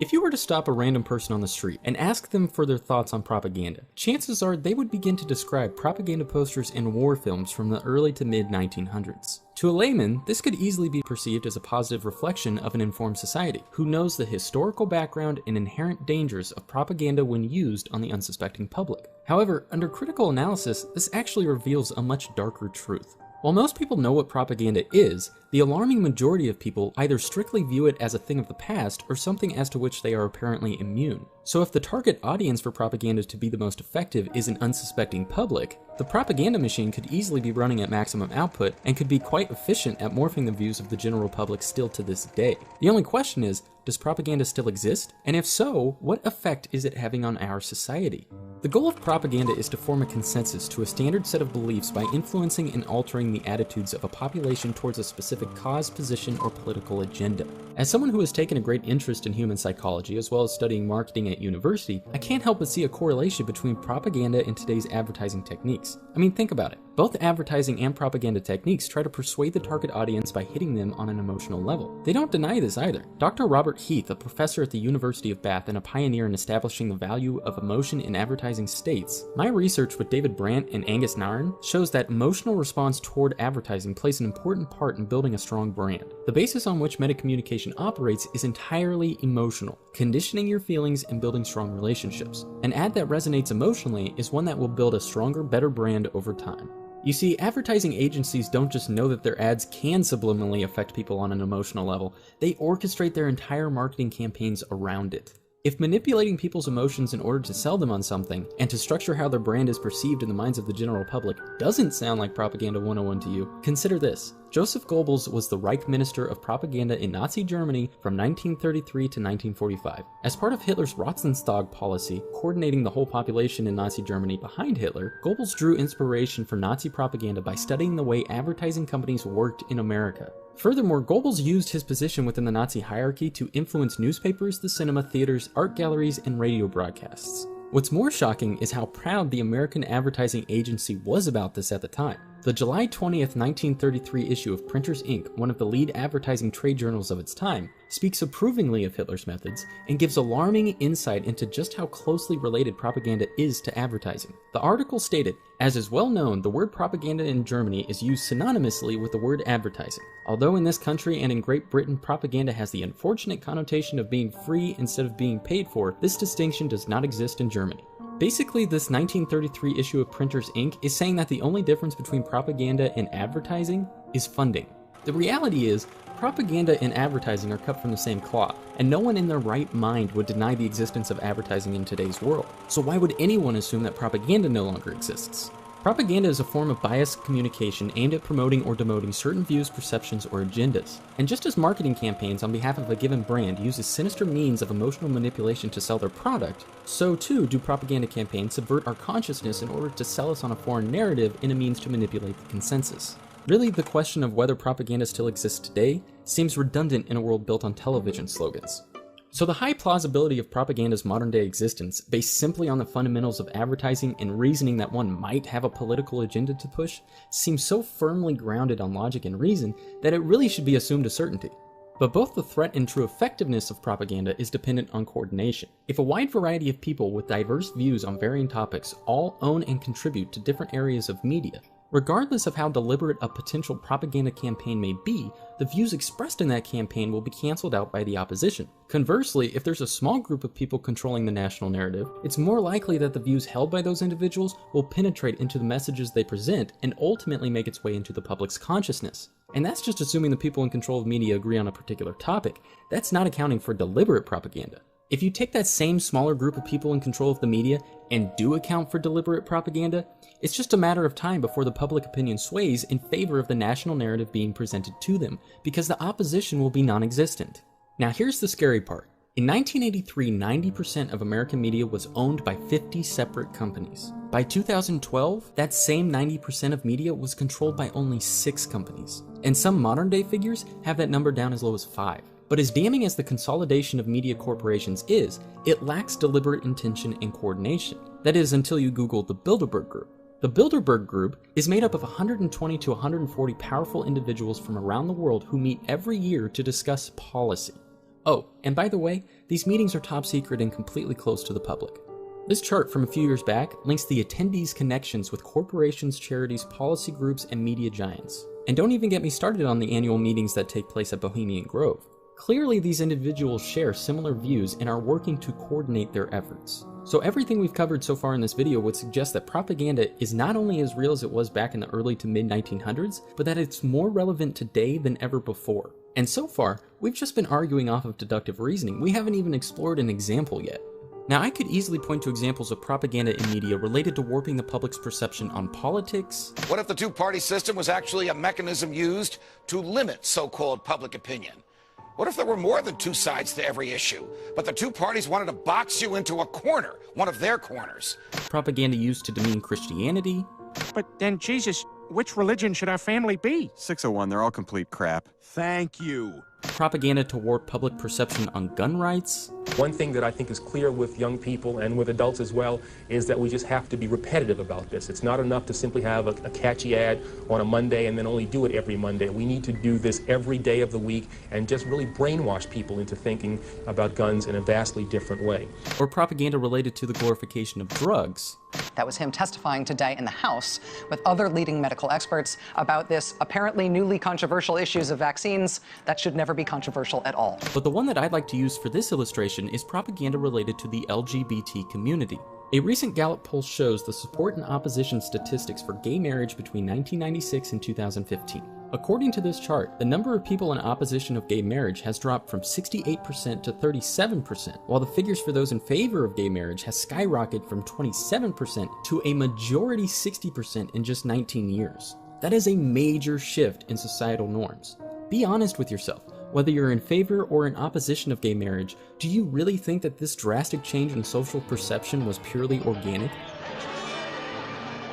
If you were to stop a random person on the street and ask them for their thoughts on propaganda, chances are they would begin to describe propaganda posters and war films from the early to mid 1900s. To a layman, this could easily be perceived as a positive reflection of an informed society, who knows the historical background and inherent dangers of propaganda when used on the unsuspecting public. However, under critical analysis, this actually reveals a much darker truth. While most people know what propaganda is, the alarming majority of people either strictly view it as a thing of the past or something as to which they are apparently immune. So if the target audience for propaganda to be the most effective is an unsuspecting public, the propaganda machine could easily be running at maximum output and could be quite efficient at morphing the views of the general public still to this day. The only question is, does propaganda still exist? And if so, what effect is it having on our society? The goal of propaganda is to form a consensus to a standard set of beliefs by influencing and altering the attitudes of a population towards a specific cause, position, or political agenda. As someone who has taken a great interest in human psychology as well as studying marketing at university, I can't help but see a correlation between propaganda and today's advertising techniques. I mean, think about it. Both advertising and propaganda techniques try to persuade the target audience by hitting them on an emotional level. They don't deny this either. Dr. Robert Heath, a professor at the University of Bath and a pioneer in establishing the value of emotion in advertising, states, "My research with David Brandt and Angus Nairn shows that emotional response toward advertising plays an important part in building a strong brand. The basis on which meta-communication operates is entirely emotional, conditioning your feelings and building strong relationships. An ad that resonates emotionally is one that will build a stronger, better brand over time." You see, advertising agencies don't just know that their ads can subliminally affect people on an emotional level, they orchestrate their entire marketing campaigns around it. If manipulating people's emotions in order to sell them on something, and to structure how their brand is perceived in the minds of the general public, doesn't sound like Propaganda 101 to you, consider this. Joseph Goebbels was the Reich Minister of Propaganda in Nazi Germany from 1933 to 1945. As part of Hitler's Rotzenstab policy, coordinating the whole population in Nazi Germany behind Hitler, Goebbels drew inspiration for Nazi propaganda by studying the way advertising companies worked in America. Furthermore, Goebbels used his position within the Nazi hierarchy to influence newspapers, the cinema, theaters, art galleries, and radio broadcasts. What's more shocking is how proud the American Advertising Agency was about this at the time. The July 20th, 1933 issue of Printers, Inc., one of the lead advertising trade journals of its time, speaks approvingly of Hitler's methods and gives alarming insight into just how closely related propaganda is to advertising. The article stated, "As is well known, the word propaganda in Germany is used synonymously with the word advertising. Although in this country and in Great Britain propaganda has the unfortunate connotation of being free instead of being paid for, this distinction does not exist in Germany." Basically, this 1933 issue of Printers, Inc. is saying that the only difference between propaganda and advertising is funding. The reality is, propaganda and advertising are cut from the same cloth, and no one in their right mind would deny the existence of advertising in today's world. So why would anyone assume that propaganda no longer exists? Propaganda is a form of biased communication aimed at promoting or demoting certain views, perceptions, or agendas. And just as marketing campaigns on behalf of a given brand uses sinister means of emotional manipulation to sell their product, so too do propaganda campaigns subvert our consciousness in order to sell us on a foreign narrative in a means to manipulate the consensus. Really, the question of whether propaganda still exists today seems redundant in a world built on television slogans. So the high plausibility of propaganda's modern-day existence, based simply on the fundamentals of advertising and reasoning that one might have a political agenda to push, seems so firmly grounded on logic and reason that it really should be assumed a certainty. But both the threat and true effectiveness of propaganda is dependent on coordination. If a wide variety of people with diverse views on varying topics all own and contribute to different areas of media, regardless of how deliberate a potential propaganda campaign may be, the views expressed in that campaign will be cancelled out by the opposition. Conversely, if there's a small group of people controlling the national narrative, it's more likely that the views held by those individuals will penetrate into the messages they present and ultimately make its way into the public's consciousness. And that's just assuming the people in control of media agree on a particular topic. That's not accounting for deliberate propaganda. If you take that same smaller group of people in control of the media and do account for deliberate propaganda, it's just a matter of time before the public opinion sways in favor of the national narrative being presented to them, because the opposition will be non-existent. Now here's the scary part. In 1983, 90% of American media was owned by 50 separate companies. By 2012, that same 90% of media was controlled by only 6 companies. And some modern-day figures have that number down as low as 5. But as damning as the consolidation of media corporations is, it lacks deliberate intention and coordination. That is, until you Google the Bilderberg Group. The Bilderberg Group is made up of 120 to 140 powerful individuals from around the world who meet every year to discuss policy. Oh, and by the way, these meetings are top secret and completely closed to the public. This chart from a few years back links the attendees' connections with corporations, charities, policy groups, and media giants. And don't even get me started on the annual meetings that take place at Bohemian Grove. Clearly, these individuals share similar views and are working to coordinate their efforts. So everything we've covered so far in this video would suggest that propaganda is not only as real as it was back in the early to mid 1900s, but that it's more relevant today than ever before. And so far, we've just been arguing off of deductive reasoning. We haven't even explored an example yet. Now, I could easily point to examples of propaganda in media related to warping the public's perception on politics. What if the two-party system was actually a mechanism used to limit so-called public opinion? What if there were more than two sides to every issue, but the two parties wanted to box you into a corner, one of their corners? Propaganda used to demean Christianity. But then, Jesus, which religion should our family be? 601, they're all complete crap. Thank you. Propaganda to warp public perception on gun rights. One thing that I think is clear with young people and with adults as well is that we just have to be repetitive about this. It's not enough to simply have a catchy ad on a Monday and then only do it every Monday. We need to do this every day of the week and just really brainwash people into thinking about guns in a vastly different way. Or propaganda related to the glorification of drugs. That was him testifying today in the House with other leading medical experts about this apparently newly controversial issues of vaccines that should never be controversial at all. But the one that I'd like to use for this illustration is propaganda related to the LGBT community. A recent Gallup poll shows the support and opposition statistics for gay marriage between 1996 and 2015. According to this chart, the number of people in opposition of gay marriage has dropped from 68% to 37%, while the figures for those in favor of gay marriage has skyrocketed from 27% to a majority 60% in just 19 years. That is a major shift in societal norms. Be honest with yourself. Whether you're in favor or in opposition of gay marriage, do you really think that this drastic change in social perception was purely organic?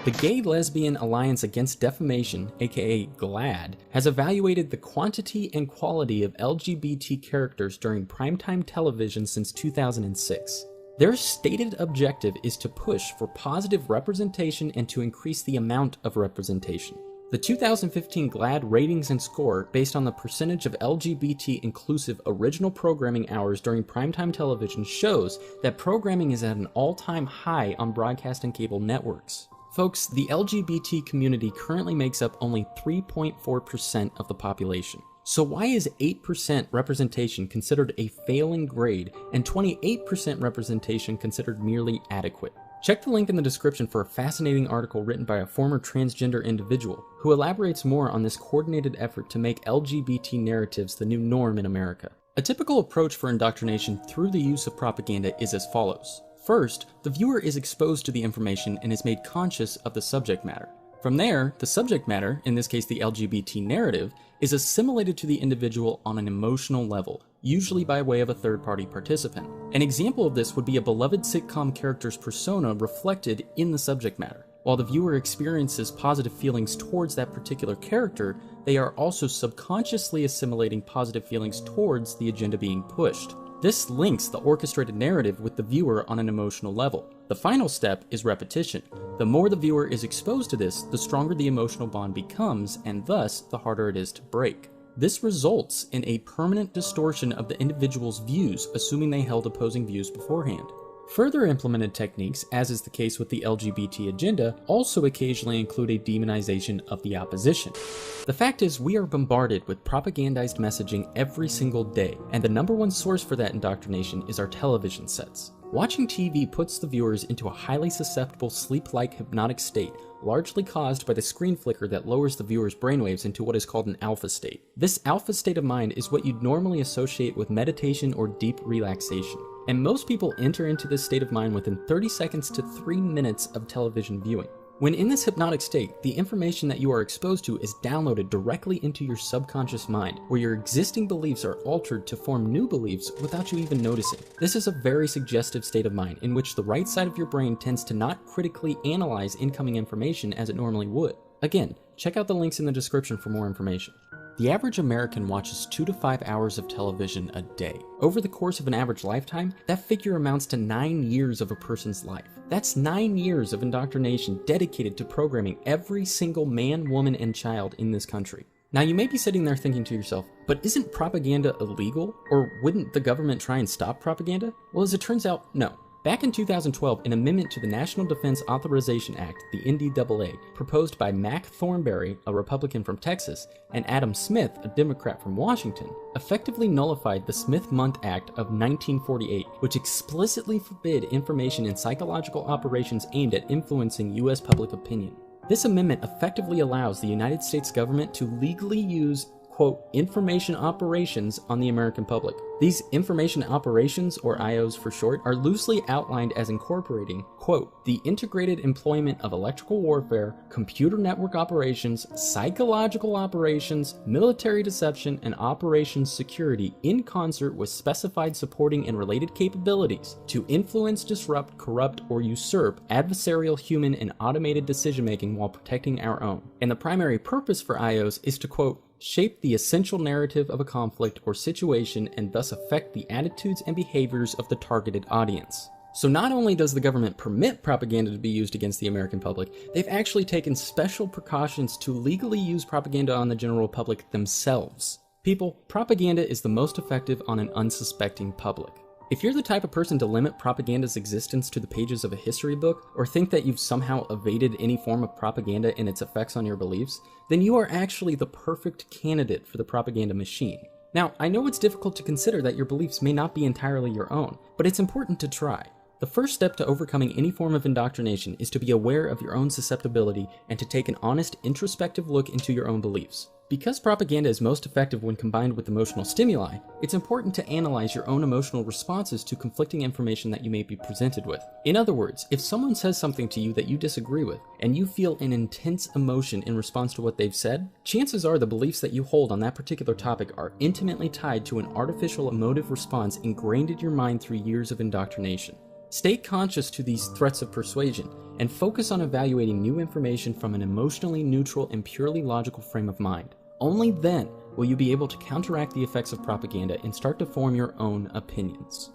The Gay Lesbian Alliance Against Defamation, aka GLAAD, has evaluated the quantity and quality of LGBT characters during primetime television since 2006. Their stated objective is to push for positive representation and to increase the amount of representation. The 2015 GLAAD ratings and score, based on the percentage of LGBT-inclusive original programming hours during primetime television, shows that programming is at an all-time high on broadcast and cable networks. Folks, the LGBT community currently makes up only 3.4% of the population. So why is 8% representation considered a failing grade and 28% representation considered merely adequate? Check the link in the description for a fascinating article written by a former transgender individual who elaborates more on this coordinated effort to make LGBT narratives the new norm in America. A typical approach for indoctrination through the use of propaganda is as follows. First, the viewer is exposed to the information and is made conscious of the subject matter. From there, the subject matter, in this case the LGBT narrative, is assimilated to the individual on an emotional level, usually by way of a third-party participant. An example of this would be a beloved sitcom character's persona reflected in the subject matter. While the viewer experiences positive feelings towards that particular character, they are also subconsciously assimilating positive feelings towards the agenda being pushed. This links the orchestrated narrative with the viewer on an emotional level. The final step is repetition. The more the viewer is exposed to this, the stronger the emotional bond becomes, and thus the harder it is to break. This results in a permanent distortion of the individual's views, assuming they held opposing views beforehand. Further implemented techniques, as is the case with the LGBT agenda, also occasionally include a demonization of the opposition. The fact is, we are bombarded with propagandized messaging every single day, and the number one source for that indoctrination is our television sets. Watching TV puts the viewers into a highly susceptible sleep-like hypnotic state, largely caused by the screen flicker that lowers the viewer's brainwaves into what is called an alpha state. This alpha state of mind is what you'd normally associate with meditation or deep relaxation. And most people enter into this state of mind within 30 seconds to 3 minutes of television viewing. When in this hypnotic state, the information that you are exposed to is downloaded directly into your subconscious mind, where your existing beliefs are altered to form new beliefs without you even noticing. This is a very suggestive state of mind in which the right side of your brain tends to not critically analyze incoming information as it normally would. Again, check out the links in the description for more information. The average American watches 2 to 5 hours of television a day. Over the course of an average lifetime, that figure amounts to 9 years of a person's life. That's 9 years of indoctrination dedicated to programming every single man, woman, and child in this country. Now you may be sitting there thinking to yourself, but isn't propaganda illegal? Or wouldn't the government try and stop propaganda? Well, as it turns out, no. Back in 2012, an amendment to the National Defense Authorization Act, the NDAA, proposed by Mac Thornberry, a Republican from Texas, and Adam Smith, a Democrat from Washington, effectively nullified the Smith-Mundt Act of 1948, which explicitly forbid information in psychological operations aimed at influencing U.S. public opinion. This amendment effectively allows the United States government to legally use, quote, information operations on the American public. These information operations, or IOs for short, are loosely outlined as incorporating, quote, the integrated employment of electrical warfare, computer network operations, psychological operations, military deception, and operations security in concert with specified supporting and related capabilities to influence, disrupt, corrupt, or usurp adversarial human and automated decision-making while protecting our own. And the primary purpose for IOs is to, quote, shape the essential narrative of a conflict or situation and thus affect the attitudes and behaviors of the targeted audience. So not only does the government permit propaganda to be used against the American public, they've actually taken special precautions to legally use propaganda on the general public themselves. People, propaganda is the most effective on an unsuspecting public. If you're the type of person to limit propaganda's existence to the pages of a history book, or think that you've somehow evaded any form of propaganda and its effects on your beliefs, then you are actually the perfect candidate for the propaganda machine. Now, I know it's difficult to consider that your beliefs may not be entirely your own, but it's important to try. The first step to overcoming any form of indoctrination is to be aware of your own susceptibility and to take an honest, introspective look into your own beliefs. Because propaganda is most effective when combined with emotional stimuli, it's important to analyze your own emotional responses to conflicting information that you may be presented with. In other words, if someone says something to you that you disagree with, and you feel an intense emotion in response to what they've said, chances are the beliefs that you hold on that particular topic are intimately tied to an artificial emotive response ingrained in your mind through years of indoctrination. Stay conscious to these threats of persuasion, and focus on evaluating new information from an emotionally neutral and purely logical frame of mind. Only then will you be able to counteract the effects of propaganda and start to form your own opinions.